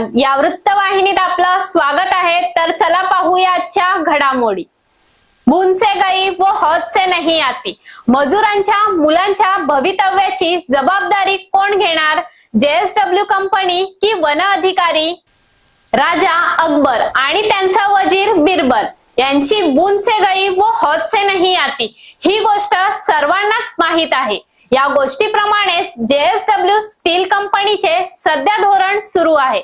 नमस्कार, या वृत्तवाहिनीत आपलं स्वागत आहे। तर चला पाहूया आजच्या घडामोडी। बूंद से गई वो हौद से नहीं आती, मजुरांच्या मुलांच्या भवितव्याची जबाबदारी कोण घेणार? JSW कंपनी की वन अधिकारी राजा अकबर आणि त्यांचा वजीर बिरबल यांची बूंद से गई वो हौद से नहीं आती ही गोष्ट सर्वांनाच माहित आहे। या गोष्टीप्रमाणेच JSW स्टील कंपनीचे सध्या धोरण सुरू आहे।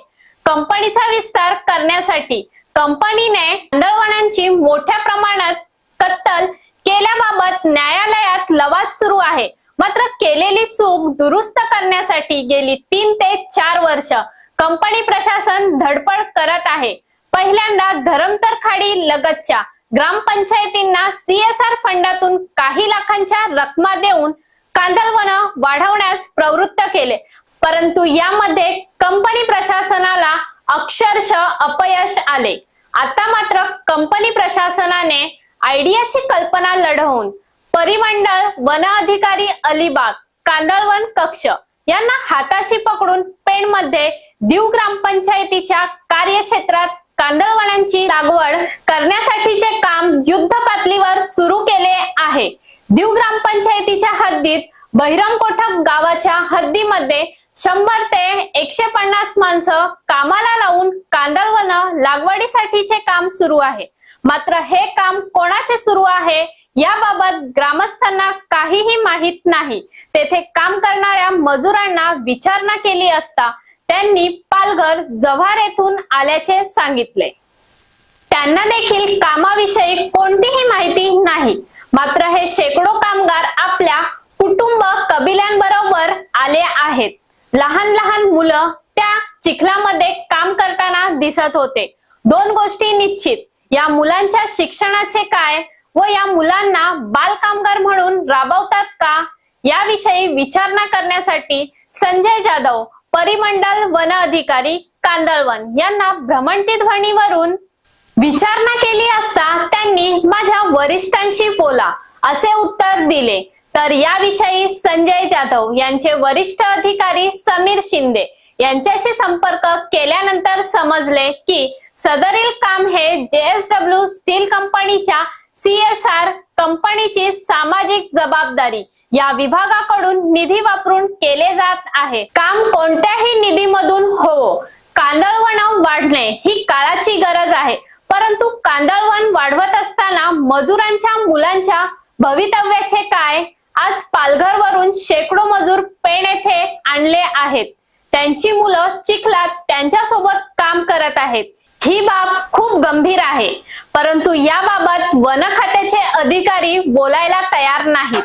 कंपनीचा विस्तार करण्यासाठी कंपनीने कांदळवनांची मोठ्या प्रमाणात कत्तल केल्याबाबत न्यायालयात लवाद सुरू आहे। मात्र केलेली चूक दुरुस्त करण्यासाठी गेली 3 ते 4 वर्ष कंपनी प्रशासन धडपड करत आहे। पहिल्यांदा धरमतर खाडी लगतच्या ग्रामपंचायतींना CSR फंडातून काही लाखांच्या रकमा देऊन कांदळवन वाढवण्यास प्रवृत्त केले, परंतु यामध्ये कंपनी प्रशासनाला अक्षरशः अपयश आले। आता मात्र कंपनी प्रशासनाने आयडियाची कल्पना लढवून परिमंडळ वन अधिकारी अलिबाग कांदळवन कक्ष यांना हाताशी पकडून पेणमध्ये दीव ग्रामपंचायतीच्या कार्यक्षेत्रात कांदळवनांची लागवड करण्यासाठीचे काम युद्ध पातळीवर सुरू केले आहे। दीव ग्रामपंचायतीच्या हद्दीत बहिरमकोठक गावाच्या हद्दीमध्ये 100 ते 150 माणसं कामाला लावून कांदळवन लागवडीसाठीचे काम सुरू आहे। मात्र हे काम कोणाचे सुरू आहे याबाबत ग्रामस्थांना काहीही माहित नाही। तेथे काम करणाऱ्या मजुरांना विचारणा केली असता त्यांनी पालघर जव्हार येथून आल्याचे सांगितले। त्यांना देखील कामाविषयी कोणतीही माहिती नाही। मात्र हे शेकडो कामगार आपल्या कुटुंब कबिल्यांबरोबर आले आहेत। लहान लहान मुलं त्या चिखलामध्ये काम करताना दिसत होते। 2 गोष्टी निश्चित, या मुलांच्या शिक्षणाचे काय व या मुलांना बाल कामगार म्हणून राबवतात का याविषयी विचारणा करण्यासाठी संजय जाधव परिमंडल वन अधिकारी कांदळवन यांना भ्रमंती ध्वनीवरून विचारणा केली असता त्यांनी माझ्या वरिष्ठांशी बोला असे उत्तर दिले। तर याविषयी संजय जाधव यांचे वरिष्ठ अधिकारी समीर शिंदे यांच्याशी संपर्क केल्यानंतर समजले की सदरील काम हे JSW स्टील कंपनीच्या CSR कंपनीची सामाजिक जबाबदारी या विभागाकडून निधी वापरून केले जात आहे। काम कोणत्याही निधीमधून हो, कांदळवन वाढणे ही काळाची गरज आहे, परंतु कांदळवन वाढवत असताना मजुरांच्या मुलांच्या भवितव्याचे काय? आज पालघरवरून शेकडो मजूर पेण येथे आणले आहेत। त्यांची मुलं चिखलात त्यांच्यासोबत काम करत आहेत। ही बाब खूप गंभीर आहे, परंतु याबाबत वन खात्याचे अधिकारी बोलायला तयार नाहीत।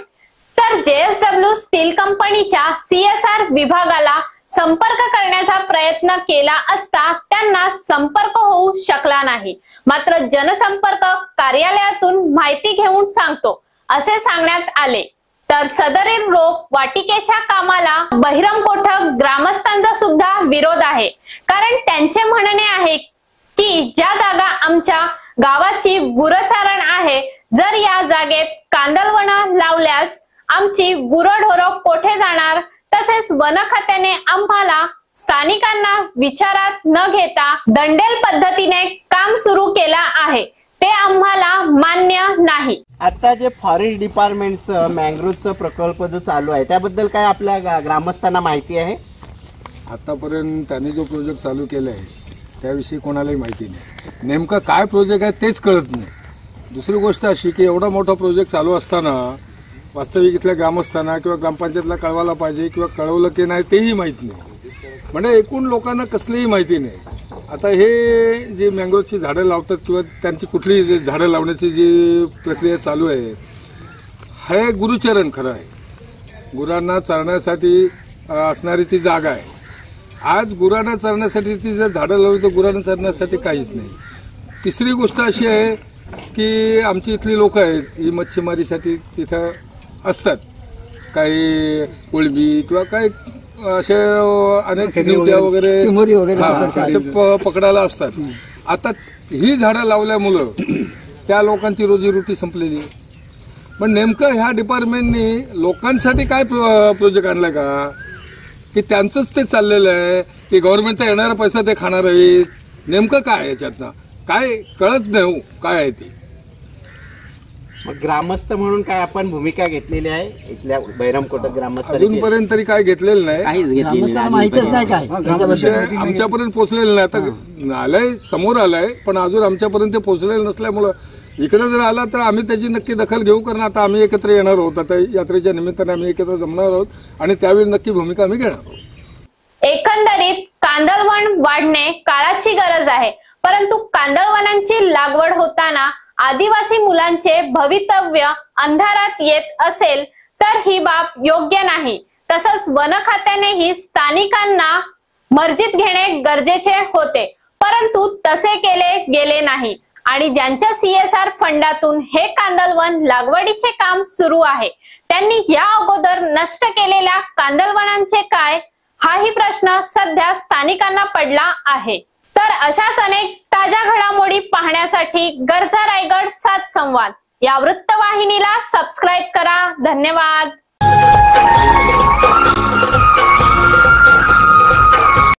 तर JSW स्टील कंपनीच्या CSR विभागाला संपर्क करण्याचा प्रयत्न केला असता त्यांना संपर्क होऊ शकला नाही। मात्र जनसंपर्क कार्यालयातून माहिती घेऊन सांगतो असे सांगण्यात आले। तर सदरील रोप वाटिकेच्या कामाला बहिरमकोठक ग्रामस्थांचा सुद्धा विरोध आहे, कारण त्यांचे म्हणणे आहे की ज्या जागा आमच्या गावाची गुरचारण आहे, जर या जागेत कांदळवन लावल्यास आमची गुरढोरं कोठे जाणार? तसेच वन खात्याने आम्हाला स्थानिकांना विचारात न घेता दंडेल पद्धतीने काम सुरू केला आहे, ते आम्हाला मान्य नाही। आता जे फॉरेस्ट डिपार्टमेंटचं मँग्रोव्हचं प्रकल्प जो चालू आहे त्याबद्दल काय आपल्या ग्रामस्थांना माहिती आहे? आतापर्यंत त्यांनी जो प्रोजेक्ट चालू केला आहे त्याविषयी कोणालाही माहिती नाही। नेमका काय प्रोजेक्ट आहे तेच कळत नाही। दुसरी गोष्ट अशी की एवढा मोठा प्रोजेक्ट चालू असताना वास्तविक इथल्या ग्रामस्थांना किंवा ग्रामपंचायतला कळवायला पाहिजे किंवा कळवलं की नाही तेही माहीत नाही। म्हणजे एकूण लोकांना कसलीही माहिती नाही। आता हे जे मँग्रोव्हची झाडं लावतात किंवा त्यांची कुठली झाडं लावण्याची जी प्रक्रिया चालू आहे हे गुरुचरण खरं आहे। गुरांना चरण्यासाठी असणारी ती जागा आहे। आज गुरांना चरण्यासाठी ती जर झाडं लावली तर गुरांना चरण्यासाठी काहीच नाही। तिसरी गोष्ट अशी आहे की आमची इथली लोक आहेत ही मच्छीमारीसाठी तिथं असतात, काही कोळंबी किंवा काही असे अनेक निवड्या वगैरे असे पकडायला असतात। आता ही झाडं लावल्यामुळं त्या लोकांची रोजीरोटी संपलेली आहे। पण नेमकं ह्या डिपार्टमेंटनी लोकांसाठी काय प्रोजेक्ट आणलाय का? की त्यांचंच ते चाललेलं आहे की गव्हर्नमेंटचा येणारा पैसा ते खाणार आहेत? नेमकं काय याच्यातनं काय कळत नाही हो, काय आहे ते. मग ग्रामस्थ म्हणून काय आपण भूमिका घेतलेली आहे इथल्या बैरमकोटक ग्रामस्थांनी? अजूनपर्यंत तरी काय घेतलेलं नाही, माहितीच नाही काय त्याच्याबद्दल. आमच्यापर्यंत पोहोचलेलं नाही. आता आलंय, समोर आलंय, पण अजून आमच्यापर्यंत पोहोचलेलं नसल्यामुळं इकडे जर आला तर आम्ही त्याची नक्की दखल घेऊ, कारण आता आम्ही एकत्र येणार आहोत. आता यात्रेच्या निमित्ताने आम्ही एकत्र जमणार आहोत आणि त्यावेळी नक्की भूमिका आम्ही घेणार आहोत. एकंदरीत कांदळवन वाढणे काळाची गरज आहे, परंतु कांदळवनांची लागवड होताना आदिवासी मुलांचे भवितव्य अंधारात येत असेल तर ही बाब योग्य नाही. तसंच वन खात्यानेही स्थानिकांना मर्जीत घेणे गरजेचे होते, परंतु तसे केले गेले नाही. आणि ज्यांच्या CSR फंडातून हे कांदळवन लागवडीचे काम सुरू आहे, त्यांनी या अगोदर नष्ट केलेल्या कांदळवनांचे काय, हाही प्रश्न सध्या स्थानिकांना पडला आहे. तर अशाच अनेक ताज्या घडामोडी पाहण्यासाठी गरजा रायगड 7 संवाद या वृत्तवाहिनीला सबस्क्राईब करा. धन्यवाद.